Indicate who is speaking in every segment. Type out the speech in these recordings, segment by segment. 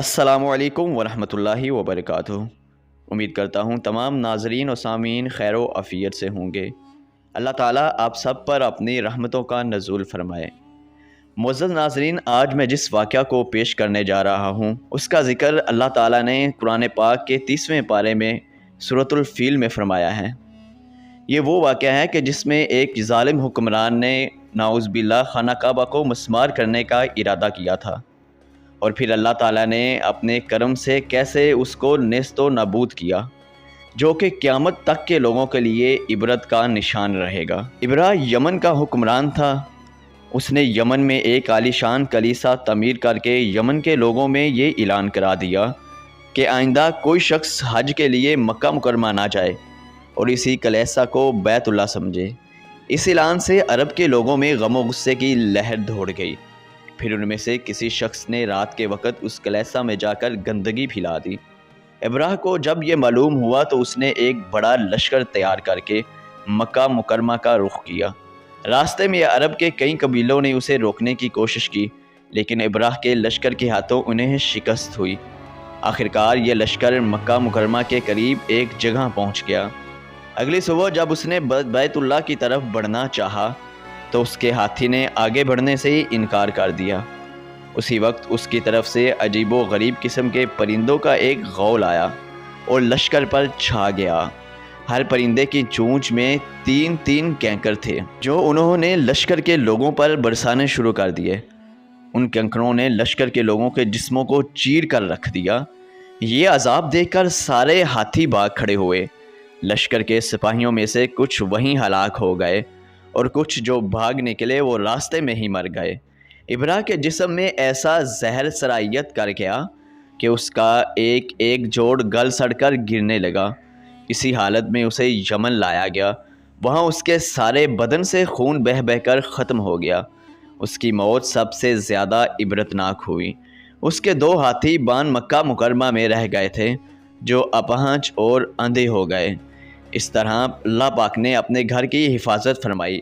Speaker 1: السلام علیکم ورحمۃ اللہ وبرکاتہ۔ امید کرتا ہوں تمام ناظرین و سامعین خیر و عافیت سے ہوں گے۔ اللہ تعالیٰ آپ سب پر اپنی رحمتوں کا نزول فرمائے۔ معزز ناظرین، آج میں جس واقعہ کو پیش کرنے جا رہا ہوں اس کا ذکر اللہ تعالیٰ نے قرآن پاک کے 30ویں پارے میں سورۃ الفیل میں فرمایا ہے۔ یہ وہ واقعہ ہے کہ جس میں ایک ظالم حکمران نے نعوذ باللہ خانہ کعبہ کو مسمار کرنے کا ارادہ کیا تھا، اور پھر اللہ تعالیٰ نے اپنے کرم سے کیسے اس کو نیست و نابود کیا، جو کہ قیامت تک کے لوگوں کے لیے عبرت کا نشان رہے گا۔ ابرہ یمن کا حکمران تھا۔ اس نے یمن میں ایک عالیشان کلیسا تعمیر کر کے یمن کے لوگوں میں یہ اعلان کرا دیا کہ آئندہ کوئی شخص حج کے لیے مکہ مکرمہ نہ جائے اور اسی کلیسا کو بیت اللہ سمجھے۔ اس اعلان سے عرب کے لوگوں میں غم و غصے کی لہر دوڑ گئی۔ پھر ان میں سے کسی شخص نے رات کے وقت اس کلیسا میں جا کر گندگی پھیلا دی۔ ابراہ کو جب یہ معلوم ہوا تو اس نے ایک بڑا لشکر تیار کر کے مکہ مکرمہ کا رخ کیا۔ راستے میں عرب کے کئی قبیلوں نے اسے روکنے کی کوشش کی، لیکن ابراہ کے لشکر کے ہاتھوں انہیں شکست ہوئی۔ آخرکار یہ لشکر مکہ مکرمہ کے قریب ایک جگہ پہنچ گیا۔ اگلی صبح جب اس نے بیت اللہ کی طرف بڑھنا چاہا تو اس کے ہاتھی نے آگے بڑھنے سے ہی انکار کر دیا۔ اسی وقت اس کی طرف سے عجیب و غریب قسم کے پرندوں کا ایک غول آیا اور لشکر پر چھا گیا۔ ہر پرندے کی چونچ میں 3 کینکر تھے، جو انہوں نے لشکر کے لوگوں پر برسانے شروع کر دیے۔ ان کینکروں نے لشکر کے لوگوں کے جسموں کو چیر کر رکھ دیا۔ یہ عذاب دیکھ کر سارے ہاتھی بھاگ کھڑے ہوئے۔ لشکر کے سپاہیوں میں سے کچھ وہیں ہلاک ہو گئے اور کچھ جو بھاگ نکلے وہ راستے میں ہی مر گئے۔ ابراہ کے جسم میں ایسا زہر سرایت کر گیا کہ اس کا ایک ایک جوڑ گل سڑ کر گرنے لگا۔ اسی حالت میں اسے یمن لایا گیا۔ وہاں اس کے سارے بدن سے خون بہہ بہہ کر ختم ہو گیا۔ اس کی موت سب سے زیادہ عبرتناک ہوئی۔ اس کے 2 ہاتھی بان مکہ مکرمہ میں رہ گئے تھے، جو اپہنچ اور اندھے ہو گئے۔ اس طرح اللہ پاک نے اپنے گھر کی حفاظت فرمائی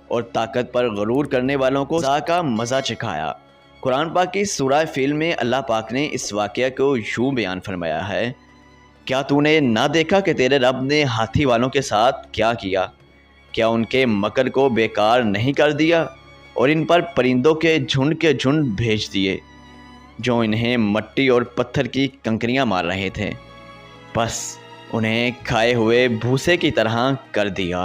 Speaker 1: اور طاقت پر غرور کرنے والوں کو سزا کا مزہ چکھایا۔ قرآن پاک کی سورہ فیل میں اللہ پاک نے اس واقعہ کو یوں بیان فرمایا ہے: کیا تو نے نہ دیکھا کہ تیرے رب نے ہاتھی والوں کے ساتھ کیا کیا؟ کیا ان کے مکر کو بیکار نہیں کر دیا اور ان پر پرندوں کے جھنڈ بھیج دیے، جو انہیں مٹی اور پتھر کی کنکریاں مار رہے تھے، بس انہیں کھائے ہوئے بھوسے کی طرح کر دیا۔